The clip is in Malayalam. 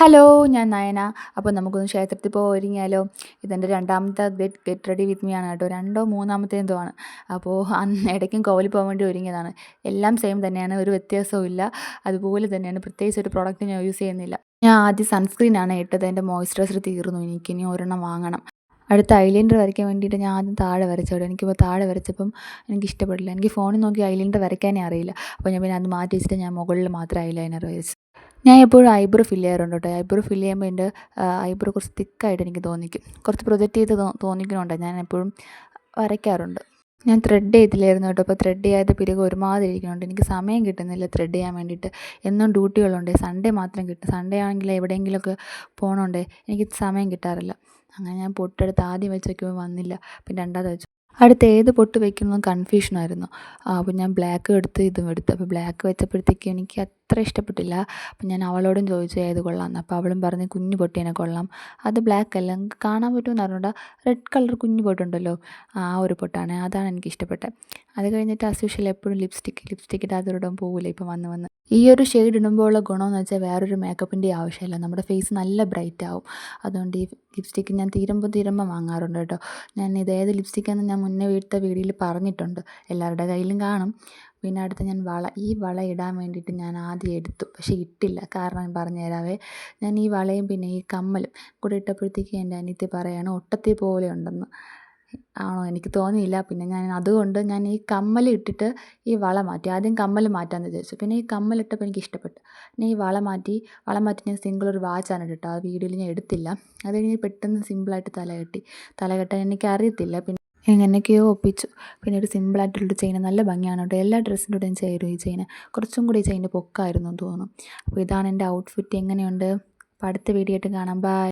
ഹലോ, ഞാൻ നയന. അപ്പോൾ നമുക്കൊന്ന് ക്ഷേത്രത്തിൽ പോകാൻ ഒരുങ്ങിയാലോ? ഇതെൻ്റെ രണ്ടാമത്തെ ഗെറ്റ് റെഡി വിത്ത് മീ ആണ് കേട്ടോ. രണ്ടോ മൂന്നാമത്തെ എന്തോ ആണ്. അപ്പോൾ ഇടയ്ക്കും കോവിലിൽ പോകാൻ വേണ്ടി ഒരുങ്ങിയതാണ്. എല്ലാം സെയിം തന്നെയാണ്, ഒരു വ്യത്യാസവും ഇല്ല. അതുപോലെ തന്നെയാണ്, പ്രത്യേകിച്ച് ഒരു പ്രോഡക്റ്റ് ഞാൻ യൂസ് ചെയ്യുന്നില്ല. ഞാൻ ആദ്യം സൺസ്ക്രീനാണ് ഇട്ടത്. എൻ്റെ മോയ്സ്ചറൈസർ തീർന്നു, എനിക്കിനി ഒരെണ്ണം വാങ്ങണം. അടുത്ത ഐലൈനർ വരയ്ക്കാൻ വേണ്ടിയിട്ട് ഞാൻ ആദ്യം താഴെ വരച്ചോളൂ. എനിക്കിപ്പോൾ താഴെ വരച്ചപ്പം എനിക്കിഷ്ടപ്പെട്ടില്ല. എനിക്ക് ഫോണിൽ നോക്കി ഐലൈനർ വരയ്ക്കാനേ അറിയില്ല. അപ്പോൾ ഞാൻ പിന്നെ അത് മാറ്റി വെച്ചിട്ട് ഞാൻ മുകളിൽ മാത്രം ഐലൈനർ വരച്ചു. ഞാൻ എപ്പോഴും ഐബ്രോ ഫില്ല് ചെയ്യാറുണ്ട് കേട്ടോ. ഐബ്രോ ഫില്ല് ചെയ്യുമ്പോൾ എൻ്റെ ഐബ്രോ കുറച്ച് തിക്കായിട്ട് എനിക്ക് തോന്നിക്കും, കുറച്ച് പ്രൊജക്റ്റ് ചെയ്ത് തോന്നിക്കുന്നുണ്ട്. ഞാൻ എപ്പോഴും വരയ്ക്കാറുണ്ട്. ഞാൻ ത്രെഡ് ചെയ്തില്ലായിരുന്നു കേട്ടോ. അപ്പോൾ ത്രെഡ് ചെയ്യാതെ പിറകെ ഒരുമാതിരി ഇരിക്കുന്നുണ്ട്. എനിക്ക് സമയം കിട്ടുന്നില്ല ത്രെഡ് ചെയ്യാൻ വേണ്ടിയിട്ട്. എന്നും ഡ്യൂട്ടികളുണ്ട്. സൺഡേ മാത്രം കിട്ടും. സൺഡേ ആണെങ്കിൽ എവിടെയെങ്കിലുമൊക്കെ പോകണമുണ്ട്, എനിക്ക് സമയം കിട്ടാറില്ല. അങ്ങനെ ഞാൻ പൊട്ടെടുത്ത് ആദ്യം വെച്ച് വയ്ക്കുമ്പോൾ വന്നില്ല, പിന്നെ രണ്ടാമത് വെച്ചു. അടുത്ത് ഏത് പൊട്ട് വയ്ക്കണമെന്ന് കൺഫ്യൂഷനായിരുന്നു. അപ്പോൾ ഞാൻ ബ്ലാക്ക് എടുത്ത് ഇതും എടുത്തു. അപ്പോൾ ബ്ലാക്ക് വെച്ചപ്പോഴത്തേക്ക് എനിക്ക് അത്ര ഇഷ്ടപ്പെട്ടില്ല. അപ്പം ഞാൻ അവളോടും ചോദിച്ചു ഏത് കൊള്ളാമെന്ന്. അപ്പോൾ അവളും പറഞ്ഞ് കുഞ്ഞു പൊട്ടിനെ കൊള്ളാം. അത് ബ്ലാക്ക് അല്ല, നിങ്ങൾക്ക് കാണാൻ പറ്റുമെന്ന് അറിഞ്ഞൂടാ, റെഡ് കളർ കുഞ്ഞു പൊട്ടുണ്ടല്ലോ, ആ ഒരു പൊട്ടാണ്, അതാണ് എനിക്കിഷ്ടപ്പെട്ടത്. അത് കഴിഞ്ഞിട്ട് ആസ് യൂഷ്വൽ എപ്പോഴും ലിപ്സ്റ്റിക്ക് ഇടാതെ ഇടാൻ പോകില്ല ഇപ്പം വന്ന്. ഈ ഒരു ഷെയ്ഡ് ഇടുമ്പോൾ ഉള്ള ഗുണമെന്ന് വെച്ചാൽ വേറൊരു മേക്കപ്പിൻ്റെ ആവശ്യമില്ല, നമ്മുടെ ഫേസ് നല്ല ബ്രൈറ്റ് ആവും. അതുകൊണ്ട് ഈ ലിപ്സ്റ്റിക്ക് ഞാൻ തീരുമ്പോൾ വാങ്ങാറുണ്ട് കേട്ടോ. ഞാൻ ഇതേത് ലിപ്സ്റ്റിക്കാണെന്ന് ഞാൻ മുന്നേ വീഡിയോയിൽ പറഞ്ഞിട്ടുണ്ട്, എല്ലാവരുടെ കയ്യിലും കാണും. പിന്നെ അടുത്ത് ഞാൻ ഈ വള ഇടാൻ വേണ്ടിയിട്ട് ഞാൻ ആദ്യം എടുത്തു, പക്ഷേ ഇട്ടില്ല. കാരണം പറഞ്ഞു തരാവേ, ഞാൻ ഈ വളയും പിന്നെ ഈ കമ്മലും കൂടെ ഇട്ടപ്പോഴത്തേക്ക് എൻ്റെ അനിയത്തി പറയാണ് ഒട്ടത്തിൽ പോലെ ഉണ്ടെന്ന്. ആണോ, എനിക്ക് തോന്നിയില്ല. പിന്നെ അതുകൊണ്ട് ഞാൻ ഈ കമ്മൽ ഇട്ടിട്ട് ഈ വള മാറ്റി. ആദ്യം കമ്മൽ മാറ്റാമെന്ന് വിചാരിച്ചു, പിന്നെ ഈ കമ്മലിട്ടപ്പോൾ എനിക്ക് ഇഷ്ടപ്പെട്ടു. പിന്നെ ഈ വള മാറ്റി ഞാൻ സിംഗിൾ ഒരു വാച്ചാണ് ഇട്ടിട്ട്, ആ വീഡിയോയിൽ ഞാൻ എടുത്തില്ല. അത് കഴിഞ്ഞ് പെട്ടെന്ന് സിമ്പിളായിട്ട് തല കെട്ടാൻ എനിക്കറിയത്തില്ല. പിന്നെ എങ്ങനെയൊക്കെയോ ഒപ്പിച്ചു. പിന്നെ ഒരു സിമ്പിളായിട്ടുള്ളൊരു ചെയിൻ, നല്ല ഭംഗിയാണ് കേട്ടോ. എല്ലാ ഡ്രസ്സിൻ്റെ കൂടെയും ചേരും ഈ ചെയിൻ. കുറച്ചും കൂടി ഈ ചെയിൻ്റെ പൊക്കമായിരുന്നു എന്ന് തോന്നുന്നു. അപ്പോൾ ഇതാണ് എൻ്റെ ഔട്ട്ഫിറ്റ്. എങ്ങനെയുണ്ട്? അപ്പോൾ അടുത്ത വീഡിയോ ആയിട്ട് കാണാം. ബൈ.